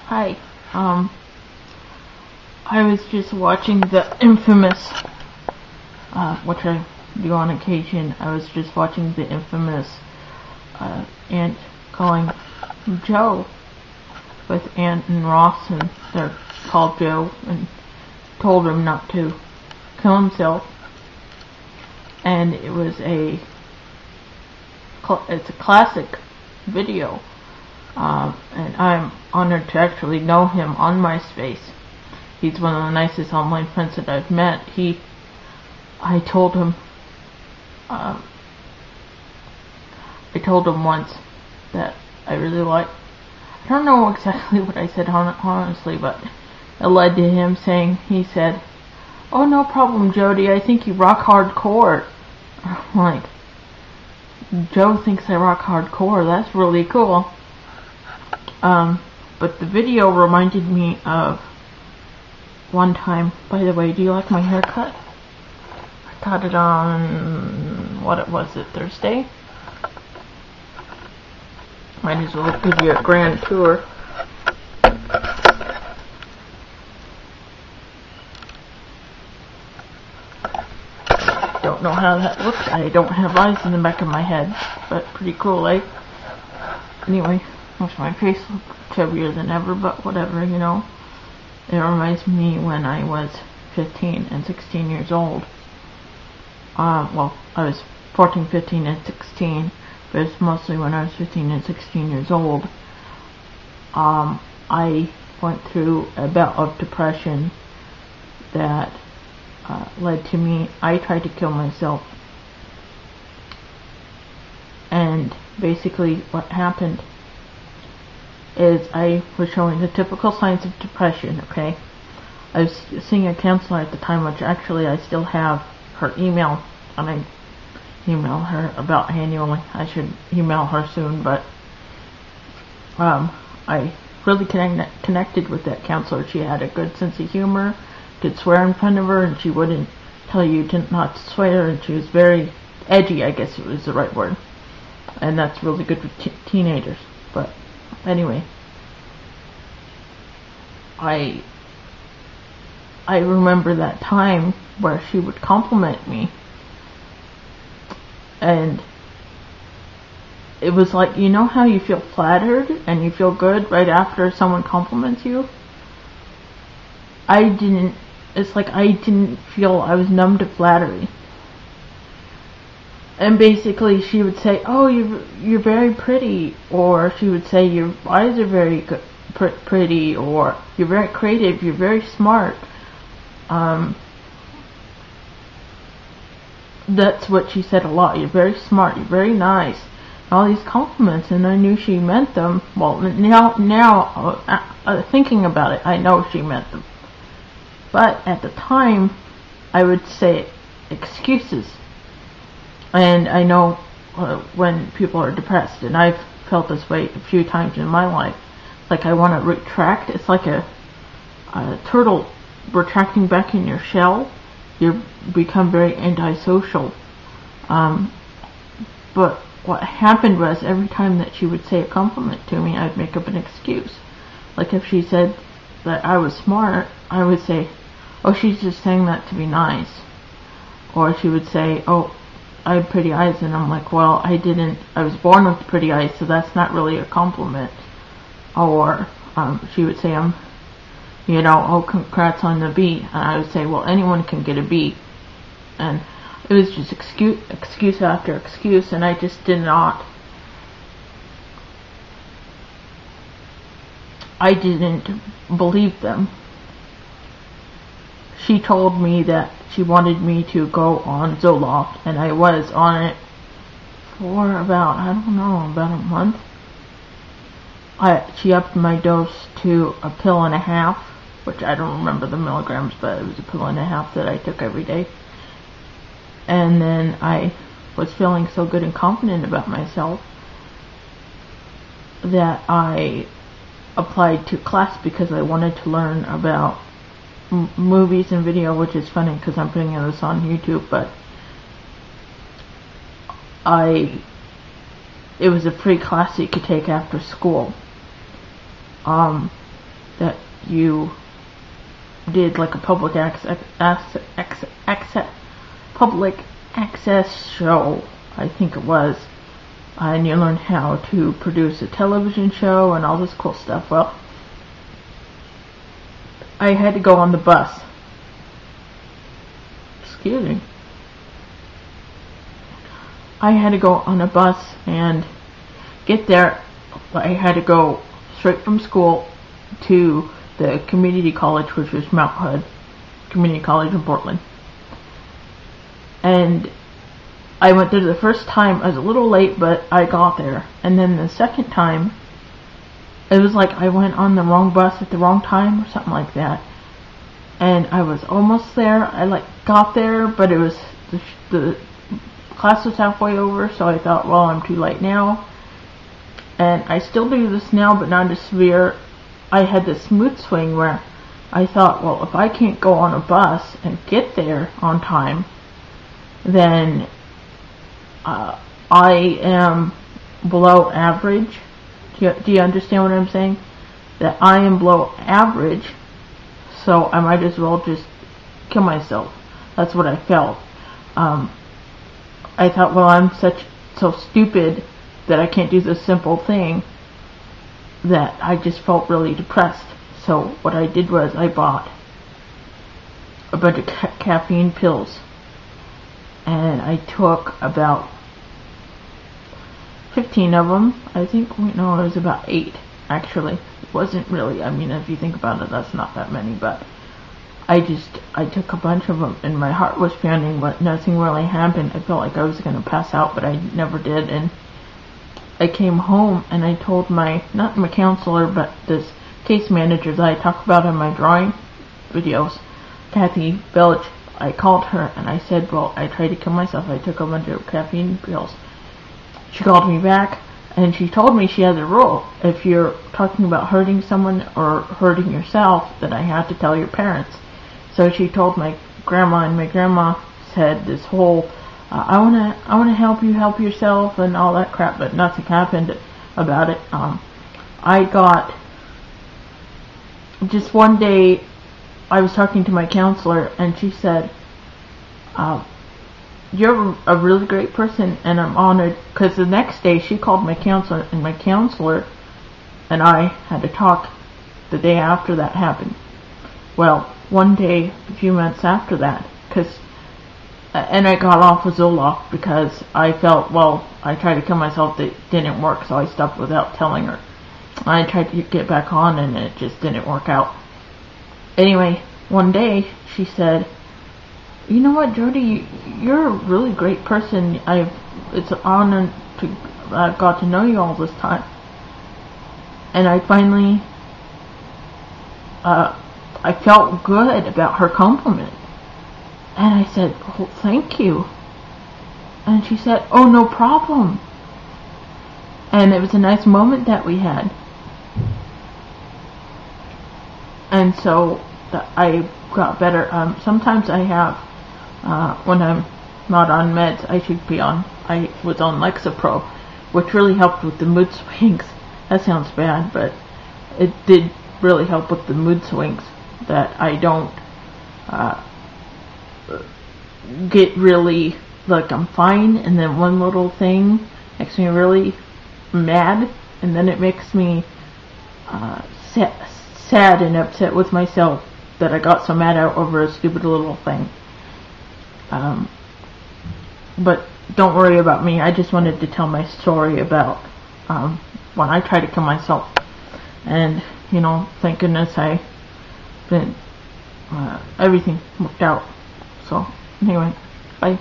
Hi. I was just watching the infamous, which I do on occasion. I was just watching the infamous Aunt calling Joe with Aunt and Ross, and they called Joe and told him not to kill himself. And it's a classic video. And I'm honored to actually know him on MySpace. He's one of the nicest online friends that I've met. I told him once that I really I don't know exactly what I said honestly, but it led to him saying, he said, "Oh, no problem, Jodi, I think you rock hardcore." I'm like, Joe thinks I rock hardcore, that's really cool. But the video reminded me of one time. By the way, do you like my haircut? I got it on, Thursday? Might as well give you a grand tour. Don't know how that looks. I don't have eyes in the back of my head, but pretty cool, eh? Anyway, makes my face look chubbier than ever, but whatever, you know. It reminds me when I was 15 and 16 years old. Well, I was 14, 15, and 16, but it's mostly when I was 15 and 16 years old. I went through a bout of depression that led to me. I tried to kill myself. And basically what happened is I was showing the typical signs of depression, okay? I was seeing a counselor at the time, which actually I still have her email, and I email her about annually. I should email her soon, but I really connected with that counselor. She had a good sense of humor, could swear in front of her, and she wouldn't tell you not to swear, and she was very edgy, I guess it was the right word. And that's really good for teenagers. But anyway, I remember that time where she would compliment me, and it was like, you know how you feel flattered and you feel good right after someone compliments you? It's like I didn't feel, I was numb to flattery. And basically she would say, "Oh, you're very pretty," or she would say, "Your eyes are very pretty," or "You're very creative, you're very smart." That's what she said a lot. "You're very smart, you're very nice." All these compliments, and I knew she meant them. Well, now thinking about it, I know she meant them. But at the time, I would say excuses. And I know when people are depressed, and I've felt this way a few times in my life, like I want to retract. It's like a turtle retracting back in your shell. You become very antisocial. But what happened was, every time that she would say a compliment to me, I'd make up an excuse. Like if she said that I was smart, I would say, "Oh, she's just saying that to be nice." Or she would say, "Oh, I have pretty eyes," and I'm like, "Well, I was born with pretty eyes, so that's not really a compliment." Or she would say, "Oh, congrats on the B," and I would say, "Well, anyone can get a B." And it was just excuse after excuse, and I just I didn't believe them. She told me that she wanted me to go on Zoloft, and I was on it for about a month. She upped my dose to a pill and a half, which I don't remember the milligrams, but it was a pill and a half that I took every day. And then I was feeling so good and confident about myself that I applied to class because I wanted to learn about movies and video, which is funny because I'm putting this on YouTube, but it was a free class that you could take after school. that you did like a public access show, I think it was, and you learned how to produce a television show and all this cool stuff. Well, I had to go on the bus. Excuse me. I had to go on a bus and get there. I had to go straight from school to the community college, which was Mount Hood Community College in Portland. And I went there the first time. I was a little late, but I got there. And then the second time, it was like I went on the wrong bus at the wrong time or something like that. And I was almost there. I got there, but it was the class was halfway over, so I thought, well, I'm too late now. And I still do this now, but not as severe. I had this mood swing where I thought, well, if I can't go on a bus and get there on time, then I am below average. Do you understand what I'm saying? That I am below average, so I might as well just kill myself. That's what I felt. I thought, well, I'm so stupid that I can't do this simple thing, that I just felt really depressed. So what I did was I bought a bunch of caffeine pills, and I took about 15 of them, I think. No, it was about 8, actually. It wasn't really, I mean, if you think about it, that's not that many, but I took a bunch of them, and my heart was pounding, but nothing really happened. I felt like I was going to pass out, but I never did. And I came home, and I told not my counselor, but this case manager that I talk about in my drawing videos, Kathy Belch. I called her, and I said, well, I tried to kill myself. I took a bunch of caffeine pills. She called me back, and she told me she has a rule. If you're talking about hurting someone or hurting yourself, then I have to tell your parents. So she told my grandma, and my grandma said this whole, I wanna help you help yourself and all that crap, but nothing happened about it. I got, just one day, I was talking to my counselor, and she said, you're a really great person, and I'm honored, because the next day she called my counselor, and my counselor and I had to talk the day after that happened. Well, one day, a few months after that, and I got off with Zoloft because I felt, well, I tried to kill myself, it didn't work, so I stopped without telling her. I tried to get back on, and it just didn't work out. Anyway, one day, she said, you know what, Jodi, you're a really great person. It's an honor to got to know you all this time. And I finally, I felt good about her compliment. And I said, oh, thank you. And she said, oh, no problem. And it was a nice moment that we had. And so I got better. Sometimes I have, when I'm not on meds, I was on Lexapro, which really helped with the mood swings. That sounds bad, but it did really help with the mood swings, that I don't get really, like, I'm fine, and then one little thing makes me really mad, and then it makes me sad and upset with myself that I got so mad out over a stupid little thing. But don't worry about me. I just wanted to tell my story about when I tried to kill myself. And, you know, thank goodness everything worked out. So, anyway, bye.